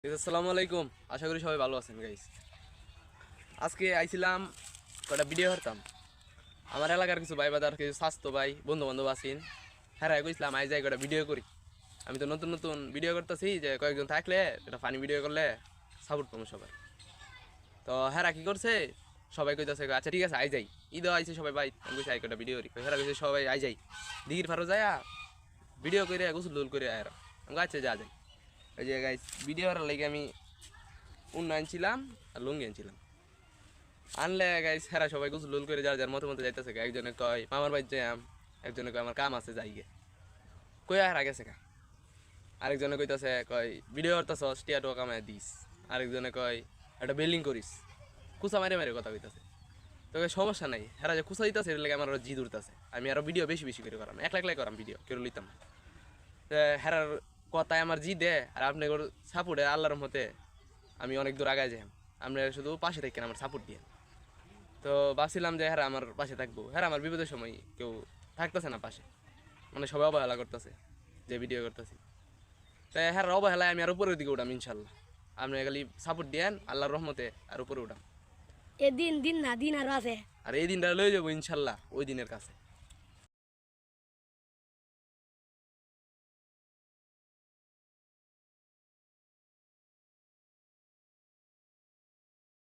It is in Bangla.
আসসালামু আলাইকুম, আশা করি সবাই ভালো আছেন গাইস। আজকে আইছিলাম কটা ভিডিও করতাম। আমার এলাকার কিছু ভাই বাদার কিছু স্বাস্থ্য ভাই বন্ধু বান্ধব আছেন, হ্যাঁ কইছিলাম আই যাই কটা ভিডিও করি। আমি তো নতুন নতুন ভিডিও করতেছি, যে কয়েকজন থাকলে এটা ফানি ভিডিও করলে সাপোর্ট পাবো সবাই। তো হ্যাঁ কি করছে, সবাই কইতাছে আচ্ছা ঠিক আছে আই যাই, ঈদও আইছে সবাই ভাই, আমি কইছি আই কটা ভিডিও করি। হ্যাঁ কইছে সবাই আই যাই দিঘির ফারো যায় ভিডিও করে গোসল দুল করে আয়। আমি আচ্ছা যা যাই। ওই যে গাইস ভিডিও করার লাগে আমি উন্নয়ন আনছিলাম আর লুঙ্গি আনছিলাম। আনলে গাইস হেরা সবাই গোসল করে যার যার মতো মতো যাইতেছে। একজনে কয় মামার বাড়ি যাই, একজনে কয় আমার কাম আছে যাই গে, কই হেরা গেছে কা। আরেকজনে কইতাছে কয় ভিডিও করতেছ টিয়া টোয়া কামায় দিস। আরেকজনে কয় একটা বিল্ডিং করিস, কুচা মারে মারে কথা কইতাছে। তো সমস্যা নাই, হেরা যে কুচা দিতেছে এর লাগে আমার আরো জি উঠতেছে। আমি আরো ভিডিও বেশি বেশি করে করাম, একলা একলাই করাম ভিডিও, কেউ লইতাম না। হেরার কথায় আমার জি দে, আর আপনি সাপোর্টে আল্লাহর মতে আমি অনেক দূর আগায় যাই। আমরা শুধু পাশে থাকেন আমার সাপোর্ট দিয়ে। তো ভাবছিলাম যে হ্যাঁ আমার পাশে থাকবো, হ্যাঁ আমার বিপদের সময় কেউ থাকতেছে না পাশে, মানে সবাই অবহেলা করতেছে যে ভিডিও করতেছি। তাই হ্যাঁ অবহেলায় আমি আর উপরের দিকে উঠাম ইনশাল্লাহ। আপনি খালি সাপোর্ট দিয়েন আল্লাহর রহমতে, আর উপরে উঠাম। এদিন দিন না দিন আরো আছে। আর এই দিনটা লয়ে যাবো ইনশাল্লাহ ওই দিনের কাছে।